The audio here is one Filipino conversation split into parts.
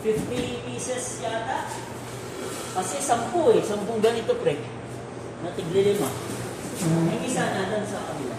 50 pieces yata. Kasi 10 eh. 10 ganito pre. Natigli 5. Yung isa na doon sa kabila.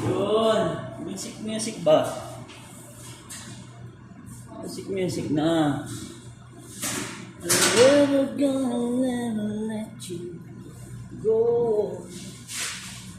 Yun. Music ba? Music na. I'm never gonna let you go.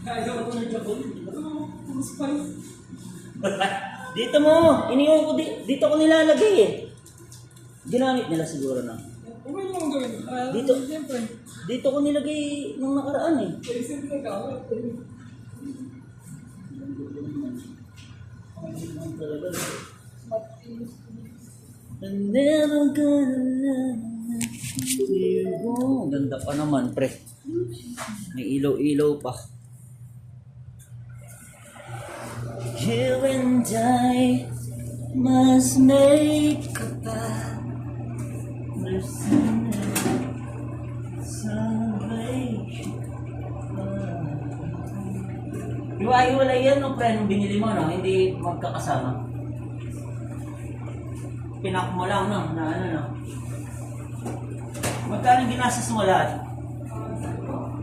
Ayaw ko nagkabon. Dito mo, iniwan ko dito ko nilalagay eh. Ginamit nila siguro na. Okay lang gawin. Dito. Siyempre. Dito ko nilagay nung nakaraan eh. Isip na gamit. I'm never gonna let you go. Ganda pa naman pre. May ilaw-ilaw pa. You and I must make a pact. Iwa-iwalay yan no, pre, nung binili mo, no? Hindi magkakasama. Pinak mo lang, no? Na ano, no? Magkano ginastos mo lahat?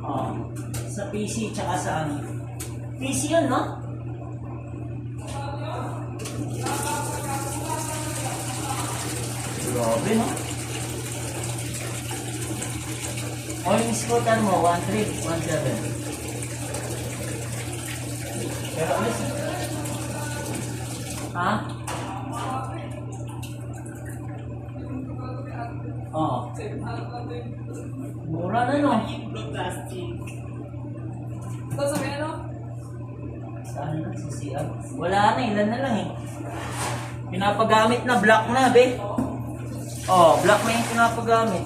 Oh, sa PC tsaka sa ano? PC yun, no? Grabe, no? O yung scooter mo, 1.3, 1.7. Pero alis. Ha? Oo. Mura na, no? Plastic. Ito sa ano? Saan na? Sa CR? Wala na, ilan na lang eh. Pinapagamit na, black na, be. Oh, black na yung pinapagamit.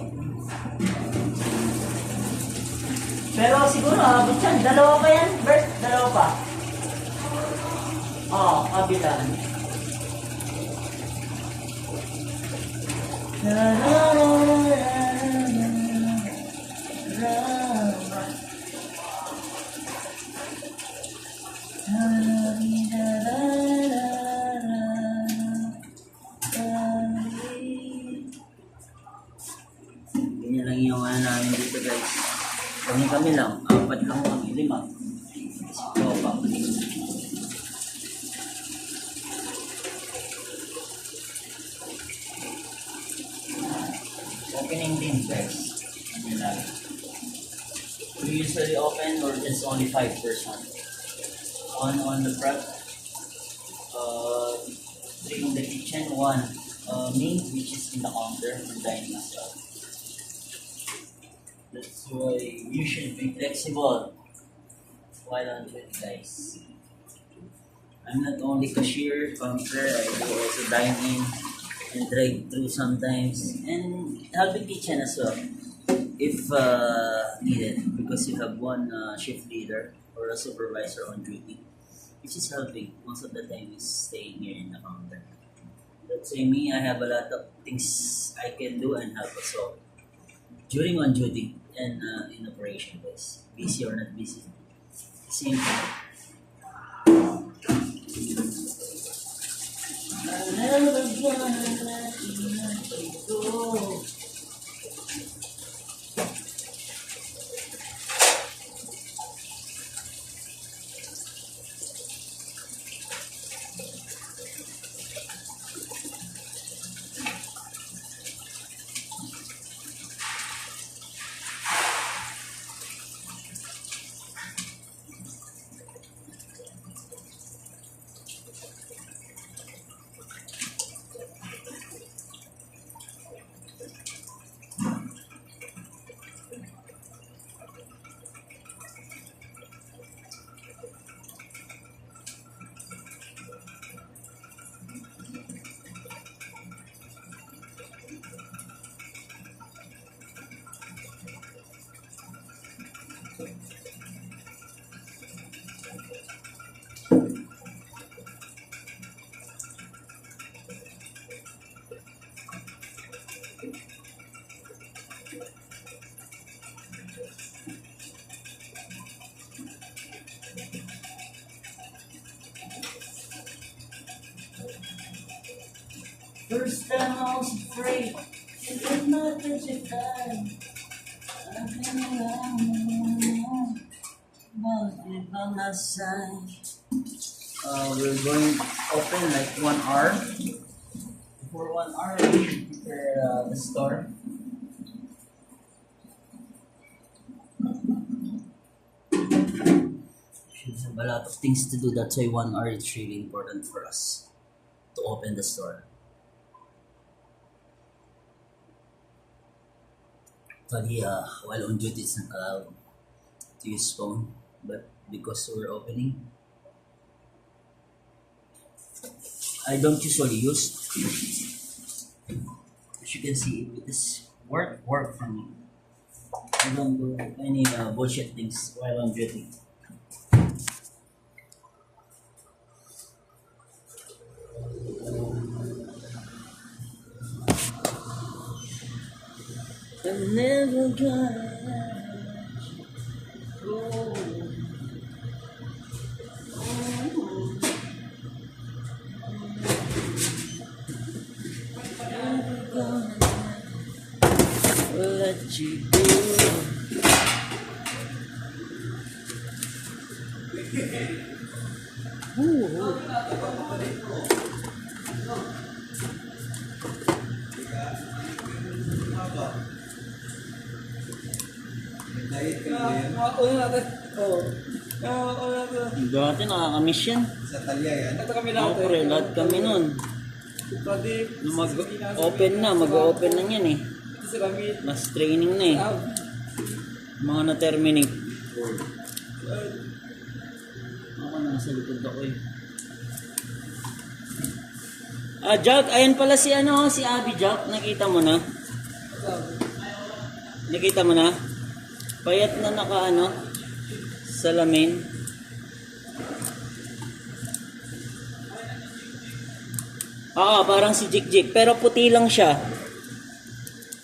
Pero siguro, abot yan. Dalawa pa yan, Bert? Dalawa pa. Oo, kabilaan. Ganyan lang yung ano namin dito guys. Kami lang, 4 lang kami, 5. So, pa. Opening din guys. We usually open or just only 5% on the prep. 3 in the kitchen, 1 me, which is in the counter and dining as well. That's why you should be flexible while on it, guys. I'm not only cashier, counter, I do also dine in and drive through sometimes, and helping kitchen as well if needed, because you have one shift leader or a supervisor on duty, which is helping. Most of the time is staying here in the counter. Let's say me, I have a lot of things I can do and help as well during on duty and in operation, guys. Busy or not busy, same thing. I'm never gonna let you go. First time I was afraid, it did not touch your time. By my side. We're going to open like 1 hour. For 1 hour, we should prepare the store. Should have a lot of things to do. That's why 1 hour is really important for us to open the store. Actually, while on duty, it's not allowed to use phone, but because we're opening, I don't usually use. As you can see, it is work for me. I don't do any bullshit things while on duty. I'm never gonna let you go. Never gonna let you go. Ooh. Una natin. Oo. Una natin. Dati nakakamiss yan. Sa talya yan. Ito kami Oo, natin. pre, lahat kami nun. Pwede. Nung mag-open na, mag-open na yan eh. Ito si Ramit. Mas training na eh. Mga na-terminate. Ako nasa likod ako eh. Jack, ayan pala si si Abby Jack. Nakita mo na? Nakita mo na? Payat na naka salamin. Parang si Jik Jik. Pero puti lang siya.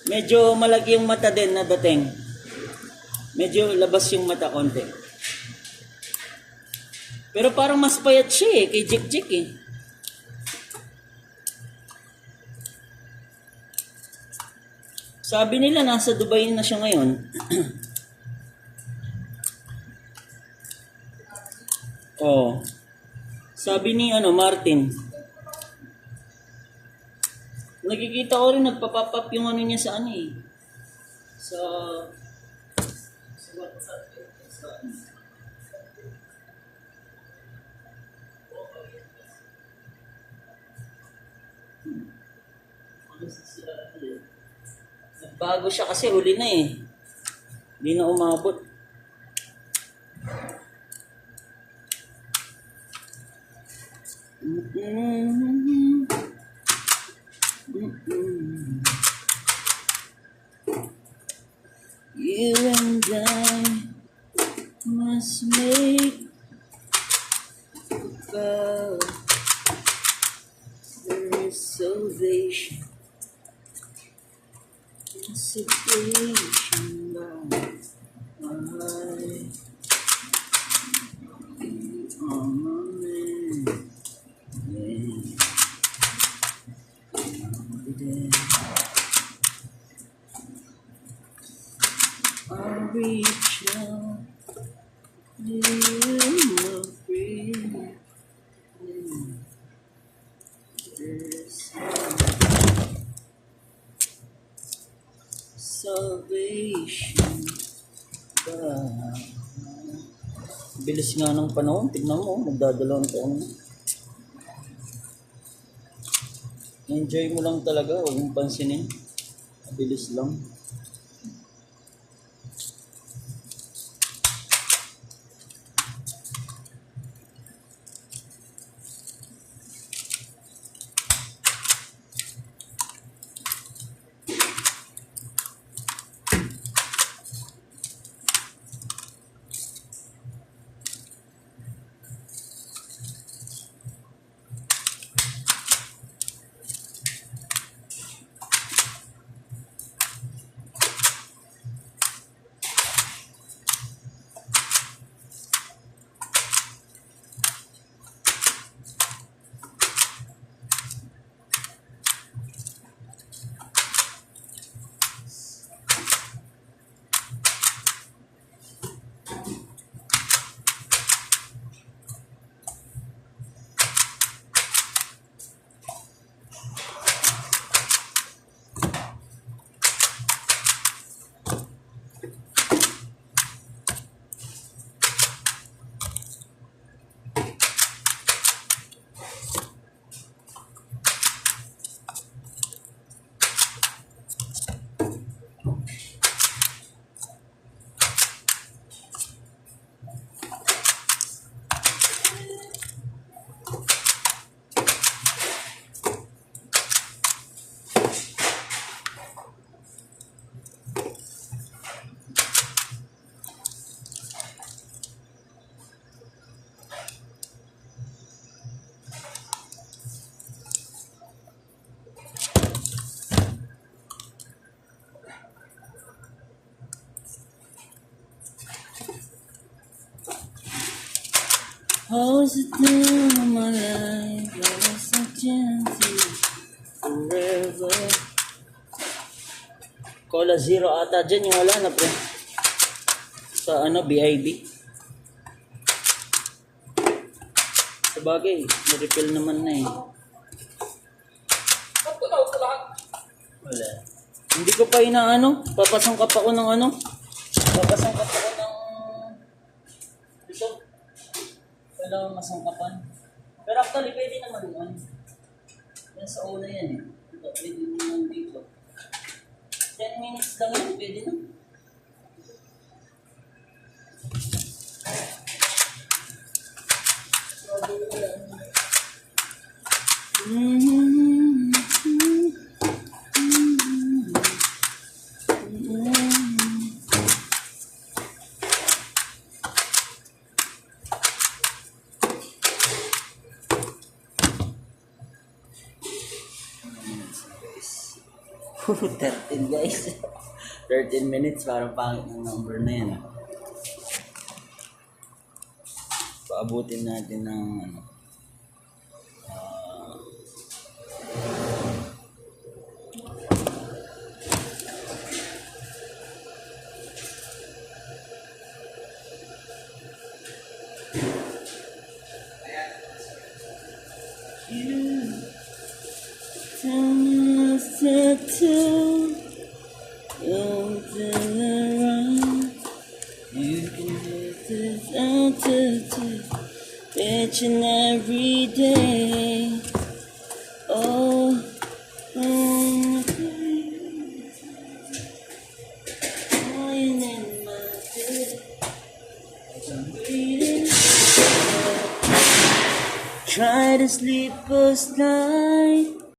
Medyo malaki yung mata din na dating. Medyo labas yung mata konti. Pero parang mas payat siya eh, kay Jik Jik eh. Sabi nila nasa Dubai na siya ngayon. Oh. Sabi ni Martin. Nakikita ko rin nagpa-pop up yung niya sa eh. Sa WhatsApp. Bago siya kasi huli na eh. Hindi na umabot. You and I must make the there is salvation. Situation by I'll reach out, you will breathe. There's salvation. Bilis nga ng panahon. Tignan mo, magdadalawang taon na. Enjoy mo lang talaga, huwag mong pansinin. Bilis lang. close to my life, lost a chance forever. Cola Zero ata dyan, yung wala na pre. Sa ano, BIB. Sabagay, na-refill naman na eh. Wala. Hindi ko pa inaano, papasangkap ako ng ano. Papasangkap ako ng... Ito. Kailangan masangkapan. Pero actually, pwede naman yun. Yan sa una yan eh. Ito, pwede naman dito. 10 minutes lang yun, pwede na. Guys. 13 guys. 13 minutes, parang pangit ng number na yan. Paabutin natin ng ano. Each and every day. Oh, lying in my bed, I'm waiting. Try to sleep first night.